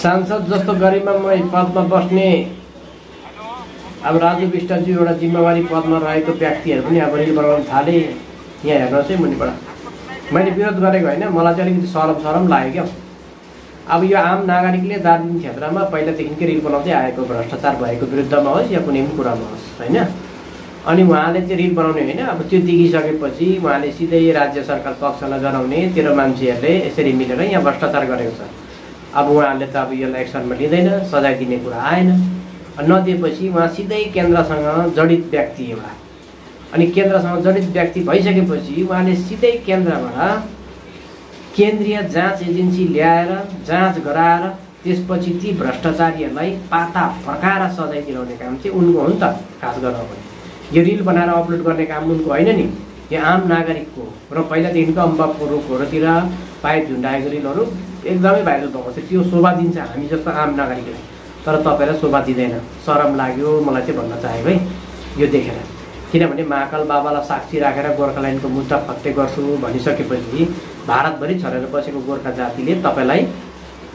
सांसद जस्तो गरिमामय पदमा बस्ने अब राजु विष्टजी एउटा जिम्मेवारी पदमा रहेको व्यक्तिहरू पनि अब रिल बनाउन थाले। यहाँ हेर्नुहोस् है मुनिबाट मैले विरोध गरेको होइन, मलाई चाहिँ अलिकति सरम लाग्यो क्या। अब यो आम नागरिकले दार्जिलिङ क्षेत्रमा पहिलादेखिकै रिल बनाउँदै आएको भ्रष्टाचार भएको विरुद्धमा होस् या कुनै पनि कुरामा होस् होइन, अनि उहाँले चाहिँ रिल बनाउने होइन। अब त्यो देखिसकेपछि उहाँले सिधै राज्य सरकार पक्षलाई जनाउने तेरो मान्छेहरूले यसरी मिलेर यहाँ भ्रष्टाचार गरेको छ। अब उहाँहरूले त अब यसलाई एक्सनमा लिँदैन, सजाय दिने कुरा आएन। नदिएपछि उहाँ सिधै केन्द्रसँग जडित व्यक्ति एउटा, अनि केन्द्रसँग जडित व्यक्ति भइसकेपछि उहाँले सिधै केन्द्रबाट केन्द्रीय जाँच एजेन्सी ल्याएर जाँच गराएर त्यसपछि ती भ्रष्टाचारीहरूलाई पाता फर्काएर सजाय दिलाउने काम चाहिँ उनको हो नि त। खास गर्न पनि यो रिल बनाएर अपलोड गर्ने काम उनको होइन नि, यो आम नागरिकको। र पहिलादेखिको अम्बाको रुखहरूतिर पाइप झुन्डाएको रिलहरू एकदमै भाइरल भएको छ। त्यो शोभा दिन्छ हामी जस्तो आम नागरिकलाई, तर तपाईँलाई शोभा दिँदैन। सरम लाग्यो मलाई चाहिँ भन्न चाहेको है यो देखेर। किनभने महाकाल बाबालाई साक्षी राखेर गोर्खाल्यान्डको मुद्दा फत्ते गर्छु भनिसकेपछि भारतभरि छरेर बसेको गोर्खा जातिले तपाईँलाई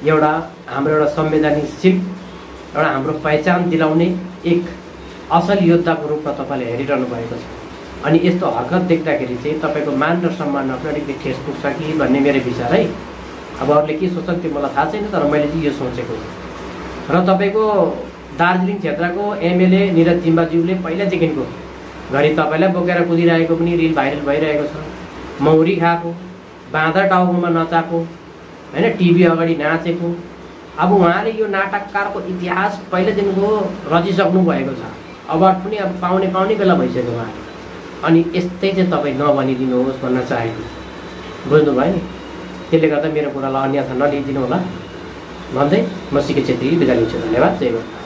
एउटा हाम्रो एउटा संवेदनशील एउटा हाम्रो पहिचान दिलाउने एक असल योद्धाको रूपमा तपाईँले हेरिरहनु भएको छ। अनि यस्तो हरकत देख्दाखेरि चाहिँ तपाईँको मान र सम्मानमा पनि अलिकति ठेस पुग्छ कि भन्ने मेरो विचार है। अब अरूले के सोच्छन् त्यो मलाई थाहा छैन, तर मैले चाहिँ यो सोचेको हो। र तपाईँको दार्जिलिङ क्षेत्रको एमएलए निरज जिम्बाज्यूले पहिलादेखिको घरि तपाईँलाई बोकेर कुदिरहेको पनि रिल भाइरल भइरहेको छ। मौरी खाएको, बाँदर टाउकोमा नचाएको होइन, टिभी अगाडि नाचेको। अब उहाँले यो नाटककारको इतिहास पहिलादेखिको रचिसक्नु भएको छ। अवार्ड पनि अब पाउने बेला भइसक्यो उहाँले। अनि यस्तै चाहिँ तपाईँ नभनिदिनुहोस् भन्न चाहेको, बुझ्नुभयो नि। त्यसले गर्दा मेरो कुरालाई अन्यथा नलिदिनु होला भन्दै म सिके छेत्री बिदा लिन्छु। धन्यवाद। जय गोर्खा।